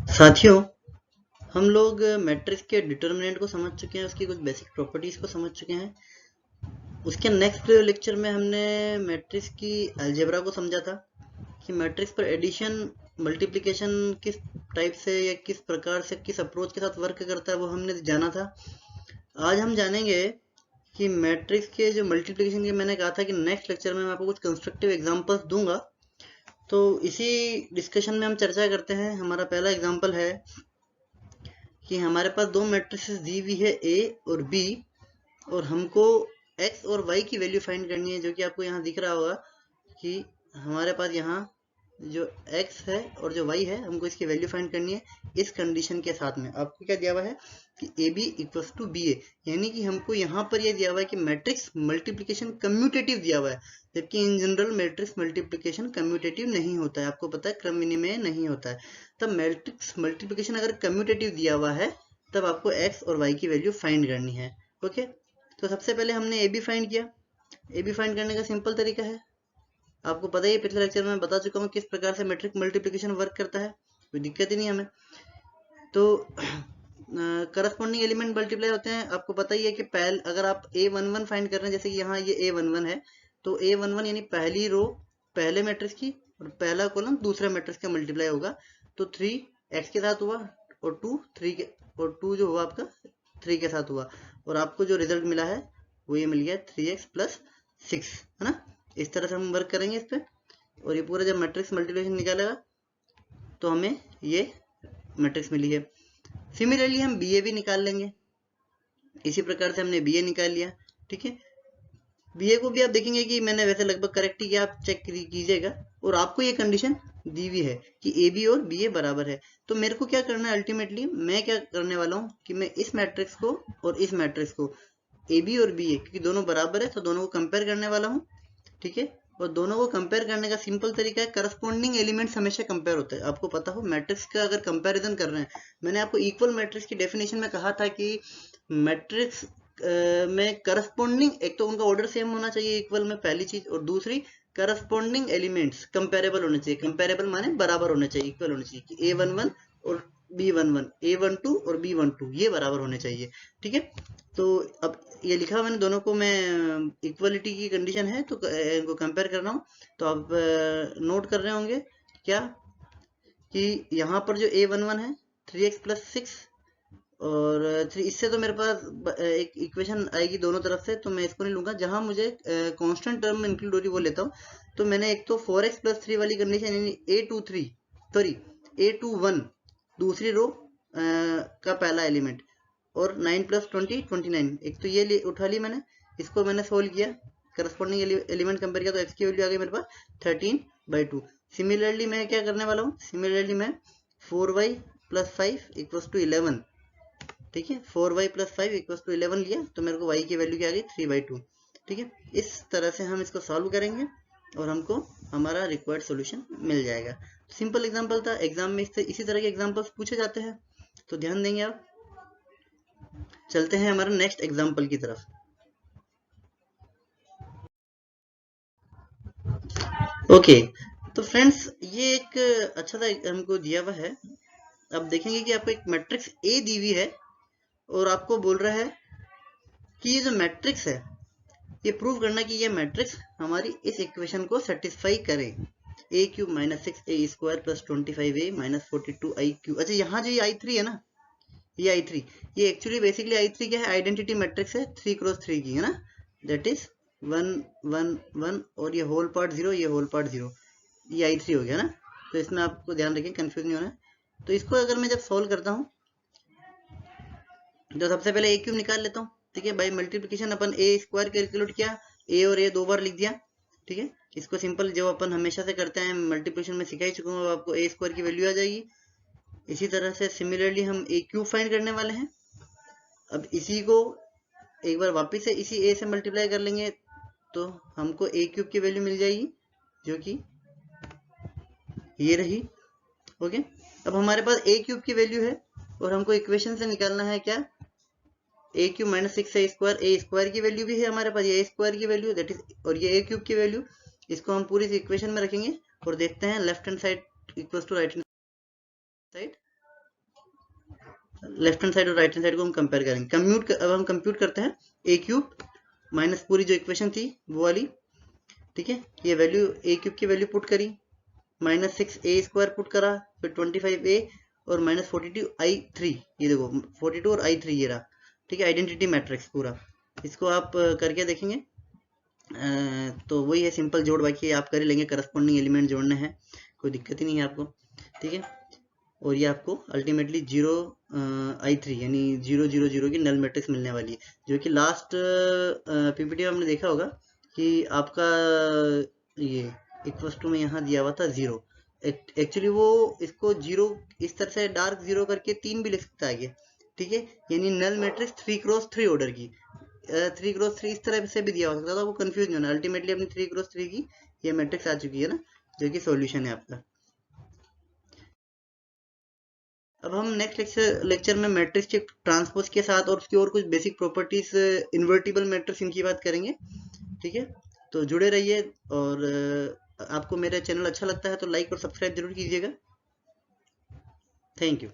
साथियों, हम लोग मैट्रिक्स के डिटर्मिनेंट को समझ चुके हैं, उसकी कुछ बेसिक प्रॉपर्टीज को समझ चुके हैं। उसके नेक्स्ट लेक्चर में हमने मैट्रिक्स की अलजेब्रा को समझा था कि मैट्रिक्स पर एडिशन मल्टीप्लिकेशन किस टाइप से या किस प्रकार से किस अप्रोच के साथ वर्क करता है वो हमने जाना था। आज हम जानेंगे कि मैट्रिक्स के जो मल्टीप्लिकेशन के मैंने कहा था कि नेक्स्ट लेक्चर में मैं आपको कुछ कंस्ट्रक्टिव एग्जांपल्स दूंगा, तो इसी डिस्कशन में हम चर्चा करते हैं। हमारा पहला एग्जांपल है कि हमारे पास दो मैट्रिसेस दी हुई है ए और बी, और हमको एक्स और वाई की वैल्यू फाइंड करनी है, जो कि आपको यहाँ दिख रहा होगा कि हमारे पास यहाँ जो x है और जो y है, हमको इसकी वैल्यू फाइंड करनी है इस कंडीशन के साथ में। आपको क्या दिया हुआ है कि A B equals to B A, यानी कि हमको यहाँ पर यह दिया हुआ है कि मैट्रिक्स मल्टीप्लिकेशन कम्यूटेटिव दिया हुआ है, जबकि in general matrix multiplication commutative नहीं होता है। आपको पता है क्रम विनिमय नहीं होता है। तब मैट्रिक्स मल्टीप्लिकेशन अगर कम्यूटेटिव दिया हुआ है तब आपको x और y की वैल्यू फाइंड करनी है। ओके, तो सबसे पहले हमने ए बी फाइंड किया। ए बी फाइंड करने का सिंपल तरीका है, आपको पता ही, पिछले लेक्चर में मैं बता चुका हूँ किस प्रकार से मैट्रिक्स मल्टीप्लिकेशन वर्क करता है, कोई दिक्कत ही नहीं हमें। तो करस्पॉन्डिंग एलिमेंट मल्टीप्लाई होते हैं। आपको पता ही है कि अगर आप A11 फाइंड कर रहे हैं, जैसे कि यहाँ ये A11 है, तो A11 यानी पहली रो पहले मैट्रिक्स की और पहला कॉलम दूसरे मैट्रिक्स का मल्टीप्लाई होगा। तो 3x के साथ हुआ और 2 जो हुआ आपका 3 के साथ हुआ, और आपको जो रिजल्ट मिला है वो ये मिल गया 3x प्लस 6, है ना। इस तरह से हम वर्क करेंगे इस पे, और ये पूरा जब मैट्रिक्स मल्टीप्लिकेशन निकालेगा तो हमें ये मैट्रिक्स मिली है। सिमिलरली हम बी ए भी निकाल लेंगे। इसी प्रकार से हमने बी ए निकाल लिया, ठीक है। बी ए को भी आप देखेंगे कि मैंने वैसे लगभग करेक्ट ही किया, आप चेक कीजिएगा। और आपको ये कंडीशन दी हुई है कि ए बी और बी ए बराबर है। तो मेरे को क्या करना है, अल्टीमेटली मैं क्या करने वाला हूँ कि मैं इस मैट्रिक्स को और इस मैट्रिक्स को ए बी और बी ए, क्योंकि दोनों बराबर है तो दोनों को कंपेयर करने वाला हूँ, ठीक है। और दोनों को कंपेयर करने का सिंपल तरीका है, करस्पॉन्डिंग एलिमेंट्स हमेशा कंपेयर होता है। आपको पता हो मैट्रिक्स का अगर कंपैरिजन कर रहे हैं, मैंने आपको इक्वल मैट्रिक्स की डेफिनेशन में कहा था कि मैट्रिक्स में करस्पॉन्डिंग, एक तो उनका ऑर्डर सेम होना चाहिए इक्वल में, पहली चीज, और दूसरी करस्पॉन्डिंग एलिमेंट्स कंपेरेबल होने चाहिए। कंपेरेबल माने बराबर होने चाहिए, इक्वल होने चाहिए कि A11 और B11, A12 और B12 ये बराबर होने चाहिए, ठीक है। तो अब ये लिखा मैंने दोनों को, मैं इक्वलिटी की कंडीशन है तो इनको कंपेयर कर रहा हूँ। तो आप नोट कर रहे होंगे क्या कि यहाँ पर जो A11 है 3x प्लस 6 और 3, इससे तो मेरे पास एक इक्वेशन आएगी दोनों तरफ से, तो मैं इसको नहीं लूंगा। जहां मुझे कांस्टेंट टर्म में इंक्लूड हो रही वो लेता हूँ। तो मैंने एक तो 4x प्लस 3 वाली कंडीशन, यानी A21 दूसरी रो का पहला एलिमेंट, और 9 प्लस 20 29, एक तो ये उठा ली मैंने, इसको मैंने सोल्व किया, करस्पॉन्डिंग एलिमेंट कंपेयर किया, तो x की वैल्यू आ गई मेरे पास 13/2। सिमिलरली मैं क्या करने वाला हूँ, सिमिलरली मैं 4y प्लस 5 इक्वल्स टू 11, ठीक है। 4y प्लस 5 इक्वल्स टू 11 लिया तो मेरे को y की वैल्यू क्या आ गई 3/2, ठीक है। इस तरह से हम इसको सॉल्व करेंगे और हमको हमारा रिक्वायर्ड सॉल्यूशन मिल जाएगा। सिंपल एग्जांपल था, एग्जाम में इसी तरह के एग्जांपल्स पूछे जाते हैं, तो ध्यान देंगे आप। चलते हैं हमारे नेक्स्ट एग्जांपल की तरफ। ओके, तो फ्रेंड्स ये एक अच्छा सा हमको दिया हुआ है। अब देखेंगे कि आपको एक मैट्रिक्स ए दी हुई है और आपको बोल रहा है कि ये जो मैट्रिक्स है ये प्रूव करना कि ये मैट्रिक्स हमारी इस इक्वेशन को सेटिस्फाई करे, A cube minus 6a² plus 25a minus 42i³। अच्छा, यहाँ जो ये i3 है ना, ये i3, ये एक्चुअली बेसिकली i3 क्या है, आइडेंटिटी मैट्रिक्स है 3×3 की, है ना। दैट इज 1 1 1, और ये होल पार्ट 0, ये होल पार्ट 0, ये i3 हो गया ना। तो इसमें आपको ध्यान रखें, कंफ्यूज नहीं होना है। तो इसको अगर मैं जब सॉल्व करता हूँ तो सबसे पहले a क्यूब निकाल लेता हूँ, ठीक है। By multiplication upon a² calculate किया, a और a 2 बार लिख दिया, ठीक है। इसको सिंपल जो अपन हमेशा से करते हैं, मल्टीप्लिकेशन में सिखा ही चुका हूँ, आपको a² की वैल्यू आ जाएगी। इसी तरह से सिमिलरली हम a क्यूब फाइंड करने वाले हैं। अब इसी को एक बार वापस से इसी a से मल्टीप्लाई कर लेंगे तो हमको a क्यूब की वैल्यू मिल जाएगी, जो कि ये रही। ओके, अब हमारे पास a क्यूब की वैल्यू है और हमको इक्वेशन से निकालना है क्या, ए क्यूब माइनस 6a², a² की वैल्यू भी है हमारे पास, ये a² की वैल्यू दैट इज, और ये a क्यूब की वैल्यू। इसको हम पूरी इक्वेशन में रखेंगे और देखते हैं left hand side equals to right hand side, left hand side और राइट हैंड साइड को हम कंपेयर करेंगे। अब हम कंप्यूट करते हैं ए क्यूब माइनस पूरी जो इक्वेशन थी वो वाली, ठीक है। ये वैल्यू ए क्यूब की वैल्यू पुट करी, माइनस 6a स्क्वायर पुट करा, फिर 25a और माइनस 42i3, ये देखो 42 और i3 ये रहा, ठीक है, आइडेंटिटी मैट्रिक्स पूरा। इसको आप करके देखेंगे तो वही है, सिंपल जोड़ बाकी आप कर लेंगे, करस्पॉन्डिंग एलिमेंट जोड़ने हैं, कोई दिक्कत ही नहीं है आपको, ठीक है। और ये आपको अल्टीमेटली 0i3 यानी 0 0 0 की नल मैट्रिक्स मिलने वाली है, जो कि लास्ट पीपीटी में हमने देखा होगा कि आपका ये इक्वल टू में यहाँ दिया हुआ था 0। एक्चुअली वो इसको 0 इस तरह से डार्क 0 करके 3 भी लिख सकता है, ठीक है, यानी नल मैट्रिक्स 3x3 ऑर्डर की, 3x3 इस तरह से भी दिया हो सकता था, वो कंफ्यूज नहीं होना। अल्टीमेटली अपनी 3x3 की ये मैट्रिक्स आ चुकी है ना, जो कि सॉल्यूशन है आपका। अब हम नेक्स्ट लेक्चर में मैट्रिक्स के ट्रांसपोज के साथ और उसकी और कुछ बेसिक प्रॉपर्टीज, इन्वर्टिबल मैट्रिक्स, इनकी बात करेंगे, ठीक है। तो जुड़े रहिए, और आपको मेरा चैनल अच्छा लगता है तो लाइक और सब्सक्राइब जरूर कीजिएगा। Thank you.